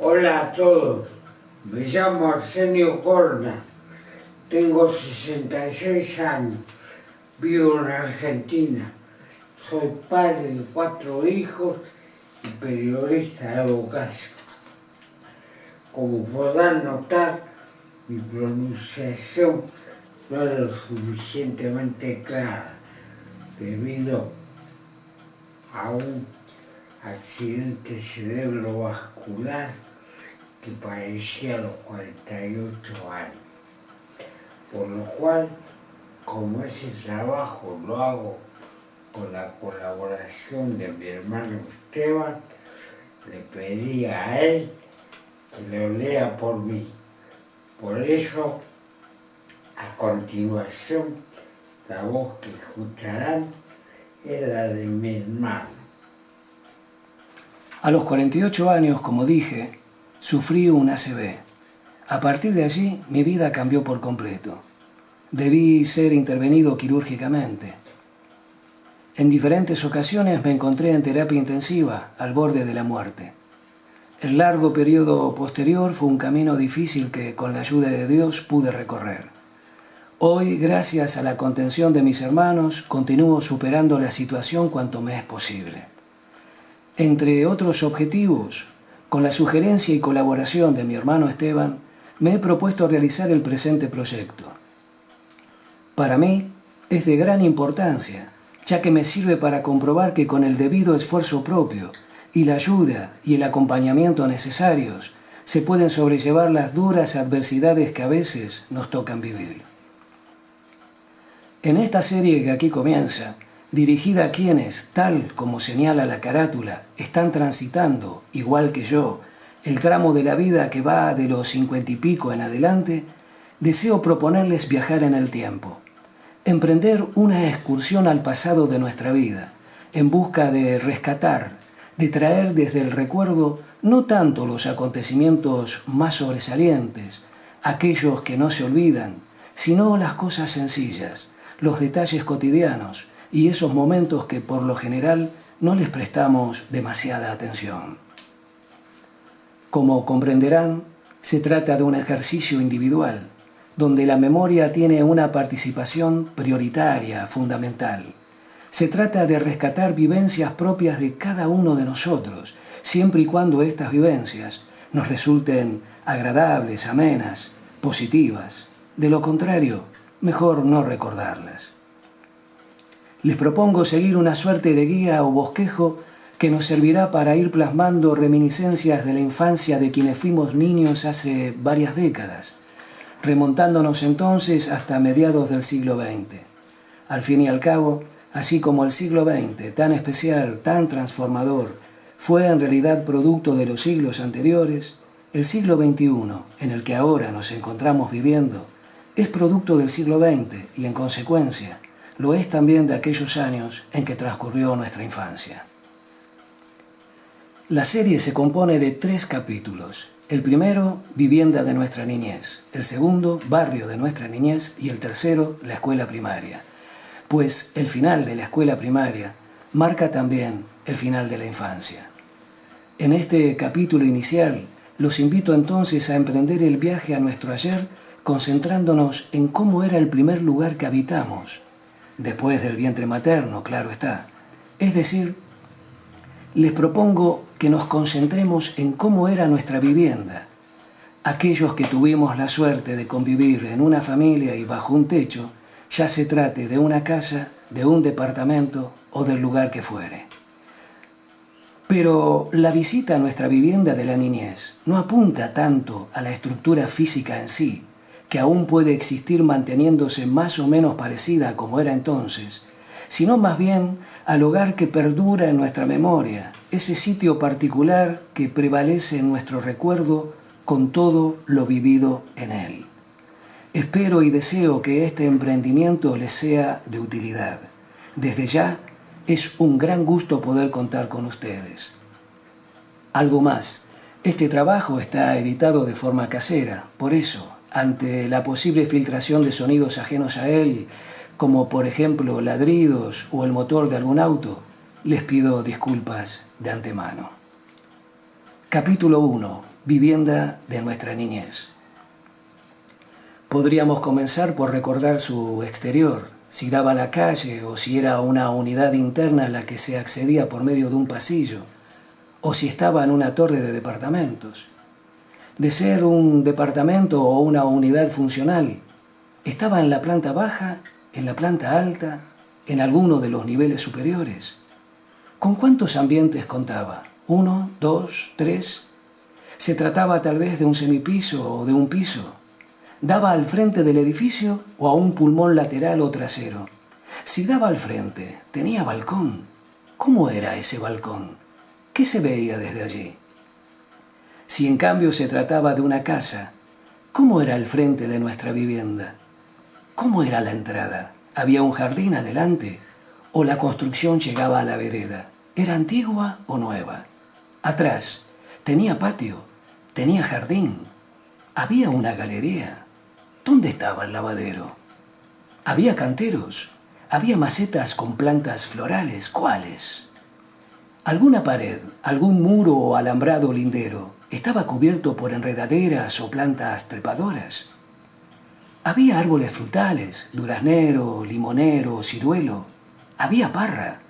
Hola a todos, me llamo Arsenio Corna, tengo 66 años, vivo en Argentina, soy padre de 4 hijos y periodista de vocación. Como podrán notar, mi pronunciación no es lo suficientemente clara debido a un accidente cerebrovascular que padecí a los 48 años, por lo cual, como ese trabajo lo hago con la colaboración de mi hermano Esteban, le pedí a él que lo lea por mí. Por eso, a continuación, la voz que escucharán es la de mi hermano. A los 48 años, como dije, sufrí un ACV. A partir de allí, mi vida cambió por completo. Debí ser intervenido quirúrgicamente. En diferentes ocasiones me encontré en terapia intensiva, al borde de la muerte. El largo periodo posterior fue un camino difícil que, con la ayuda de Dios, pude recorrer. Hoy, gracias a la contención de mis hermanos, continúo superando la situación cuanto me es posible. Entre otros objetivos, con la sugerencia y colaboración de mi hermano Esteban, me he propuesto realizar el presente proyecto. Para mí es de gran importancia, ya que me sirve para comprobar que con el debido esfuerzo propio y la ayuda y el acompañamiento necesarios, se pueden sobrellevar las duras adversidades que a veces nos tocan vivir. En esta serie que aquí comienza, dirigida a quienes, tal como señala la carátula, están transitando, igual que yo, el tramo de la vida que va de los 50 y pico en adelante, deseo proponerles viajar en el tiempo, emprender una excursión al pasado de nuestra vida, en busca de rescatar, de traer desde el recuerdo no tanto los acontecimientos más sobresalientes, aquellos que no se olvidan, sino las cosas sencillas, los detalles cotidianos, y esos momentos que por lo general no les prestamos demasiada atención. Como comprenderán, se trata de un ejercicio individual, donde la memoria tiene una participación prioritaria, fundamental. Se trata de rescatar vivencias propias de cada uno de nosotros, siempre y cuando estas vivencias nos resulten agradables, amenas, positivas. De lo contrario, mejor no recordarlas. Les propongo seguir una suerte de guía o bosquejo que nos servirá para ir plasmando reminiscencias de la infancia de quienes fuimos niños hace varias décadas, remontándonos entonces hasta mediados del siglo XX. Al fin y al cabo, así como el siglo XX, tan especial, tan transformador, fue en realidad producto de los siglos anteriores, el siglo XXI, en el que ahora nos encontramos viviendo, es producto del siglo XX y, en consecuencia, lo es también de aquellos años en que transcurrió nuestra infancia. La serie se compone de 3 capítulos. El primero, vivienda de nuestra niñez. El segundo, barrio de nuestra niñez. Y el tercero, la escuela primaria. Pues el final de la escuela primaria marca también el final de la infancia. En este capítulo inicial, los invito entonces a emprender el viaje a nuestro ayer, concentrándonos en cómo era el primer lugar que habitamos, después del vientre materno, claro está. Es decir, les propongo que nos concentremos en cómo era nuestra vivienda. Aquellos que tuvimos la suerte de convivir en una familia y bajo un techo, ya se trate de una casa, de un departamento o del lugar que fuere. Pero la visita a nuestra vivienda de la niñez no apunta tanto a la estructura física en sí, que aún puede existir manteniéndose más o menos parecida como era entonces, sino más bien al hogar que perdura en nuestra memoria, ese sitio particular que prevalece en nuestro recuerdo con todo lo vivido en él. Espero y deseo que este emprendimiento les sea de utilidad. Desde ya, es un gran gusto poder contar con ustedes. Algo más, este trabajo está editado de forma casera, por eso, ante la posible filtración de sonidos ajenos a él, como por ejemplo ladridos o el motor de algún auto, les pido disculpas de antemano. Capítulo 1. vivienda de nuestra niñez. Podríamos comenzar por recordar su exterior, si daba a la calle o si era una unidad interna a la que se accedía por medio de un pasillo, o si estaba en una torre de departamentos. De ser un departamento o una unidad funcional, estaba en la planta baja, en la planta alta, en alguno de los niveles superiores. ¿Con cuántos ambientes contaba? ¿1, 2, 3? ¿Se trataba tal vez de un semipiso o de un piso? ¿Daba al frente del edificio o a un pulmón lateral o trasero? Si daba al frente, ¿tenía balcón? ¿Cómo era ese balcón? ¿Qué se veía desde allí? Si en cambio se trataba de una casa, ¿cómo era el frente de nuestra vivienda? ¿Cómo era la entrada? ¿Había un jardín adelante? ¿O la construcción llegaba a la vereda? ¿Era antigua o nueva? Atrás, ¿tenía patio? ¿Tenía jardín? ¿Había una galería? ¿Dónde estaba el lavadero? ¿Había canteros? ¿Había macetas con plantas florales? ¿Cuáles? ¿Alguna pared, algún muro o alambrado lindero estaba cubierto por enredaderas o plantas trepadoras? Había árboles frutales, duraznero, limonero, ciruelo. Había parra.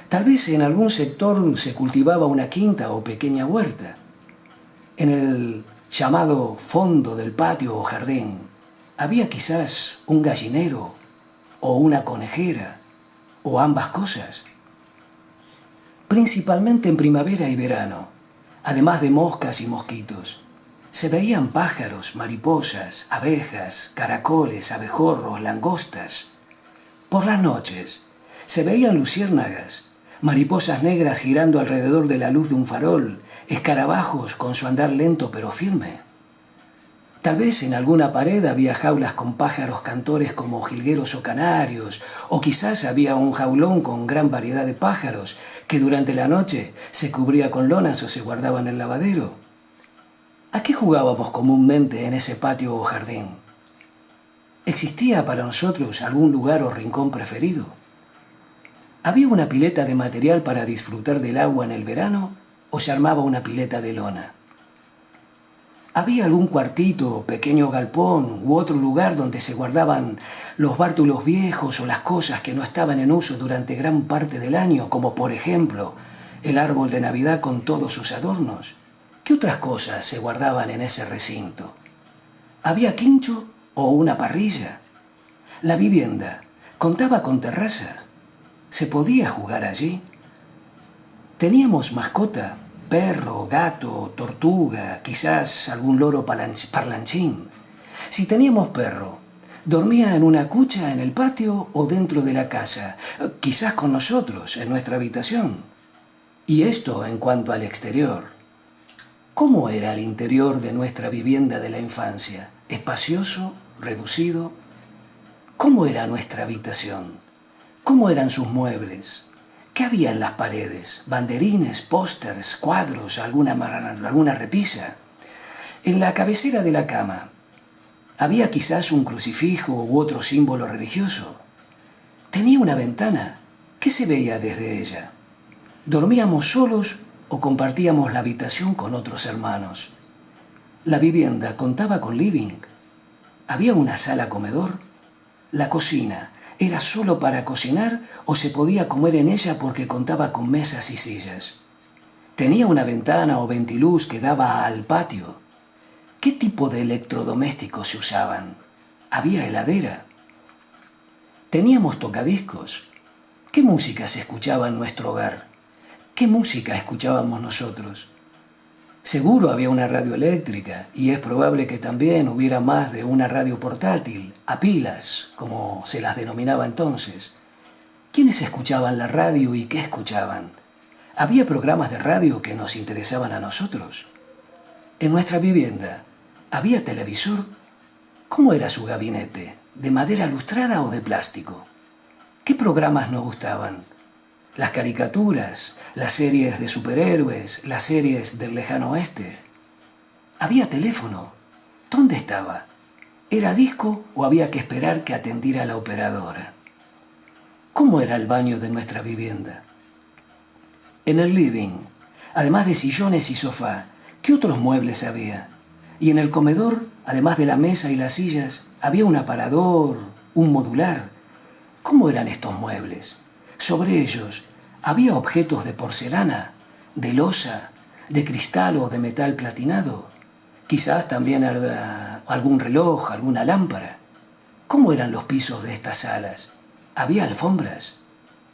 Tal vez en algún sector se cultivaba una quinta o pequeña huerta. En el llamado fondo del patio o jardín había quizás un gallinero o una conejera o ambas cosas. Principalmente en primavera y verano, además de moscas y mosquitos, se veían pájaros, mariposas, abejas, caracoles, abejorros, langostas. Por las noches se veían luciérnagas, mariposas negras girando alrededor de la luz de un farol, escarabajos con su andar lento pero firme. Tal vez en alguna pared había jaulas con pájaros cantores como jilgueros o canarios, o quizás había un jaulón con gran variedad de pájaros que durante la noche se cubría con lonas o se guardaba en el lavadero. ¿A qué jugábamos comúnmente en ese patio o jardín? ¿Existía para nosotros algún lugar o rincón preferido? ¿Había una pileta de material para disfrutar del agua en el verano o se armaba una pileta de lona? ¿Había algún cuartito, pequeño galpón u otro lugar donde se guardaban los bártulos viejos o las cosas que no estaban en uso durante gran parte del año, como por ejemplo el árbol de Navidad con todos sus adornos? ¿Qué otras cosas se guardaban en ese recinto? ¿Había quincho o una parrilla? ¿La vivienda contaba con terraza? ¿Se podía jugar allí? ¿Teníamos mascota? Perro, gato, tortuga, quizás algún loro parlanchín. Si teníamos perro, ¿dormía en una cucha en el patio o dentro de la casa? Quizás con nosotros, en nuestra habitación. Y esto en cuanto al exterior. ¿Cómo era el interior de nuestra vivienda de la infancia? ¿Espacioso? ¿Reducido? ¿Cómo era nuestra habitación? ¿Cómo eran sus muebles? ¿Qué había en las paredes? ¿Banderines, pósters, cuadros, alguna repisa? En la cabecera de la cama, ¿había quizás un crucifijo u otro símbolo religioso? ¿Tenía una ventana? ¿Qué se veía desde ella? ¿Dormíamos solos o compartíamos la habitación con otros hermanos? ¿La vivienda contaba con living? ¿Había una sala comedor? ¿La cocina era solo para cocinar o se podía comer en ella porque contaba con mesas y sillas? ¿Tenía una ventana o ventiluz que daba al patio? ¿Qué tipo de electrodomésticos se usaban? ¿Había heladera? ¿Teníamos tocadiscos? ¿Qué música se escuchaba en nuestro hogar? ¿Qué música escuchábamos nosotros? Seguro había una radio eléctrica y es probable que también hubiera más de una radio portátil, a pilas, como se las denominaba entonces. ¿Quiénes escuchaban la radio y qué escuchaban? ¿Había programas de radio que nos interesaban a nosotros? En nuestra vivienda, ¿había televisor? ¿Cómo era su gabinete? ¿De madera lustrada o de plástico? ¿Qué programas nos gustaban? Las caricaturas, las series de superhéroes, las series del lejano oeste. ¿Había teléfono? ¿Dónde estaba? ¿Era disco o había que esperar que atendiera la operadora? ¿Cómo era el baño de nuestra vivienda? En el living, además de sillones y sofá, ¿Qué otros muebles había? Y en el comedor, además de la mesa y las sillas, había un aparador, un modular. ¿Cómo eran estos muebles? Sobre ellos había objetos de porcelana, de loza, de cristal o de metal platinado. Quizás también algún reloj, alguna lámpara. ¿Cómo eran los pisos de estas salas? ¿Había alfombras?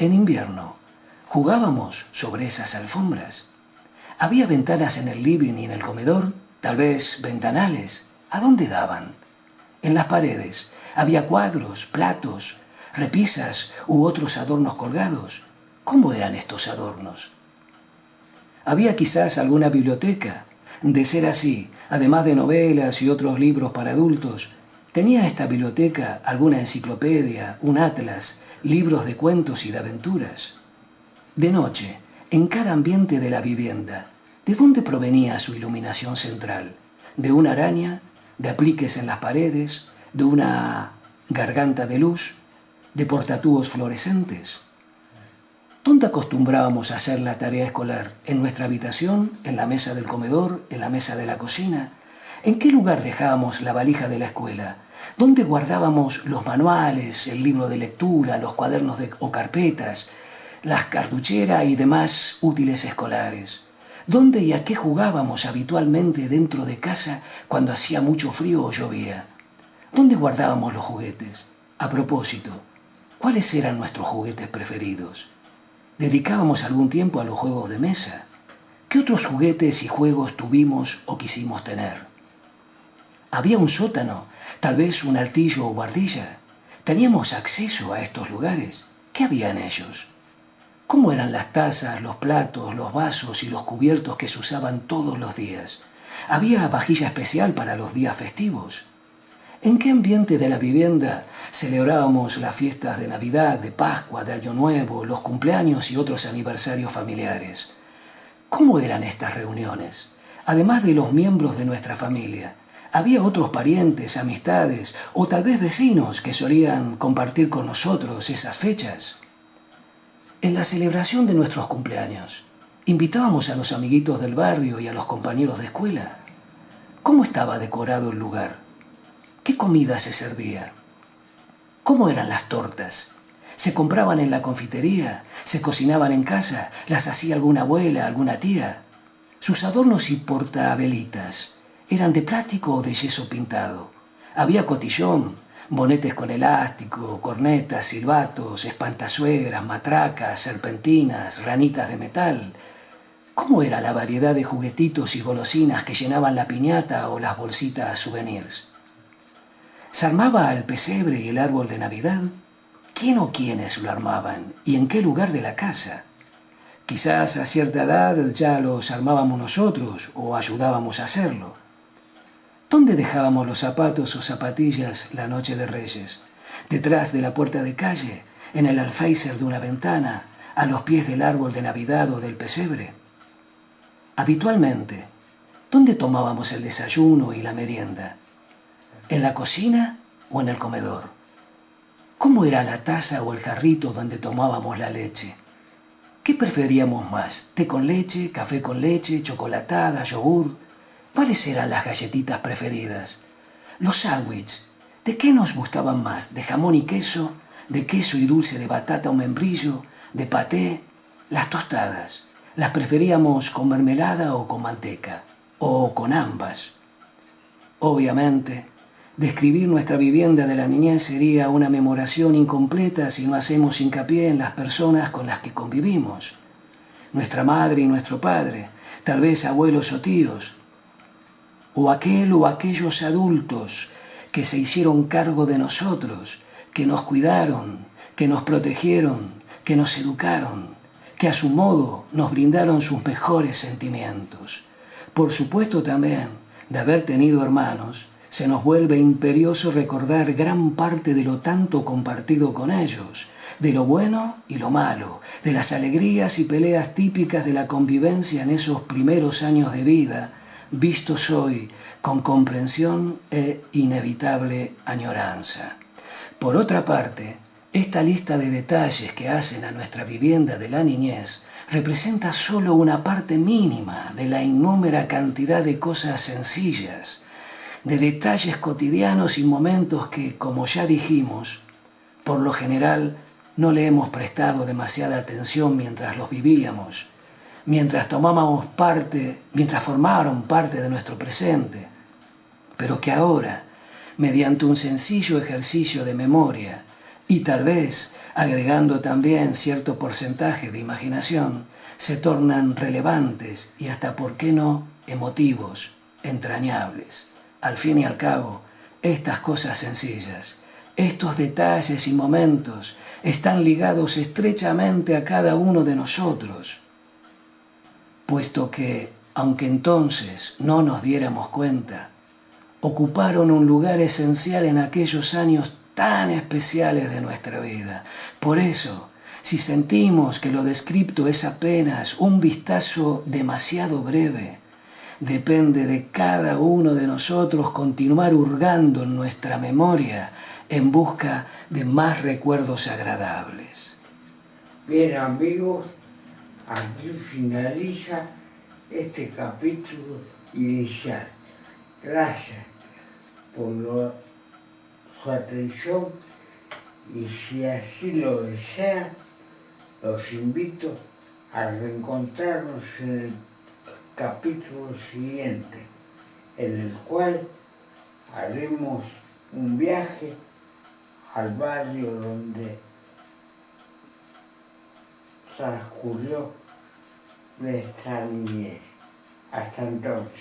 En invierno, ¿jugábamos sobre esas alfombras? ¿Había ventanas en el living y en el comedor? Tal vez ventanales. ¿A dónde daban? En las paredes había cuadros, platos, repisas u otros adornos colgados. ¿Cómo eran estos adornos? Había quizás alguna biblioteca. De ser así, además de novelas y otros libros para adultos, ¿tenía esta biblioteca alguna enciclopedia, un atlas, libros de cuentos y de aventuras? De noche, en cada ambiente de la vivienda, ¿de dónde provenía su iluminación central? ¿De una araña? ¿De apliques en las paredes? ¿De una garganta de luz? ¿De portatúbos fluorescentes? ¿Dónde acostumbrábamos a hacer la tarea escolar? ¿En nuestra habitación? ¿En la mesa del comedor? ¿En la mesa de la cocina? ¿En qué lugar dejábamos la valija de la escuela? ¿Dónde guardábamos los manuales, el libro de lectura, los cuadernos o carpetas, las cartucheras y demás útiles escolares? ¿Dónde y a qué jugábamos habitualmente dentro de casa cuando hacía mucho frío o llovía? ¿Dónde guardábamos los juguetes? A propósito, ¿cuáles eran nuestros juguetes preferidos? ¿Dedicábamos algún tiempo a los juegos de mesa? ¿Qué otros juguetes y juegos tuvimos o quisimos tener? ¿Había un sótano, tal vez un altillo o buhardilla? ¿Teníamos acceso a estos lugares? ¿Qué había en ellos? ¿Cómo eran las tazas, los platos, los vasos y los cubiertos que se usaban todos los días? ¿Había vajilla especial para los días festivos? ¿En qué ambiente de la vivienda celebrábamos las fiestas de Navidad, de Pascua, de Año Nuevo, los cumpleaños y otros aniversarios familiares? ¿Cómo eran estas reuniones? Además de los miembros de nuestra familia, ¿había otros parientes, amistades o tal vez vecinos que solían compartir con nosotros esas fechas? En la celebración de nuestros cumpleaños, ¿invitábamos a los amiguitos del barrio y a los compañeros de escuela? ¿Cómo estaba decorado el lugar? ¿Qué comida se servía? ¿Cómo eran las tortas? ¿Se compraban en la confitería? ¿Se cocinaban en casa? ¿Las hacía alguna abuela, alguna tía? Sus adornos y portavelitas, ¿eran de plástico o de yeso pintado? Había cotillón, bonetes con elástico, cornetas, silbatos, espantasuegras, matracas, serpentinas, ranitas de metal. ¿Cómo era la variedad de juguetitos y golosinas que llenaban la piñata o las bolsitas souvenirs? ¿Se armaba el pesebre y el árbol de Navidad? ¿Quién o quiénes lo armaban? ¿Y en qué lugar de la casa? Quizás a cierta edad ya los armábamos nosotros o ayudábamos a hacerlo. ¿Dónde dejábamos los zapatos o zapatillas la noche de Reyes? ¿Detrás de la puerta de calle? ¿En el alféizar de una ventana? ¿A los pies del árbol de Navidad o del pesebre? Habitualmente, ¿dónde tomábamos el desayuno y la merienda? ¿En la cocina o en el comedor? ¿Cómo era la taza o el jarrito donde tomábamos la leche? ¿Qué preferíamos más? ¿Té con leche, café con leche, chocolatada, yogur? ¿Cuáles eran las galletitas preferidas? Los sándwiches, ¿de qué nos gustaban más? ¿De jamón y queso? ¿De queso y dulce de batata o membrillo? ¿De paté? Las tostadas, ¿las preferíamos con mermelada o con manteca? ¿O con ambas? Obviamente, describir nuestra vivienda de la niñez sería una memoración incompleta si no hacemos hincapié en las personas con las que convivimos. Nuestra madre y nuestro padre, tal vez abuelos o tíos, o aquel o aquellos adultos que se hicieron cargo de nosotros, que nos cuidaron, que nos protegieron, que nos educaron, que a su modo nos brindaron sus mejores sentimientos. Por supuesto también, de haber tenido hermanos, se nos vuelve imperioso recordar gran parte de lo tanto compartido con ellos, de lo bueno y lo malo, de las alegrías y peleas típicas de la convivencia en esos primeros años de vida, vistos hoy con comprensión e inevitable añoranza. Por otra parte, esta lista de detalles que hacen a nuestra vivienda de la niñez representa solo una parte mínima de la innúmera cantidad de cosas sencillas, de detalles cotidianos y momentos que, como ya dijimos, por lo general no le hemos prestado demasiada atención mientras los vivíamos, mientras formaron parte de nuestro presente, pero que ahora, mediante un sencillo ejercicio de memoria y tal vez agregando también cierto porcentaje de imaginación, se tornan relevantes y hasta, ¿por qué no?, emotivos, entrañables. Al fin y al cabo, estas cosas sencillas, estos detalles y momentos están ligados estrechamente a cada uno de nosotros, puesto que, aunque entonces no nos diéramos cuenta, ocuparon un lugar esencial en aquellos años tan especiales de nuestra vida. Por eso, si sentimos que lo descripto es apenas un vistazo demasiado breve, depende de cada uno de nosotros continuar hurgando en nuestra memoria en busca de más recuerdos agradables. Bien, amigos, aquí finaliza este capítulo inicial. Gracias por su atención y si así lo desean, los invito a reencontrarnos en el capítulo siguiente, en el cual haremos un viaje al barrio donde transcurrió nuestra niñez. Hasta entonces.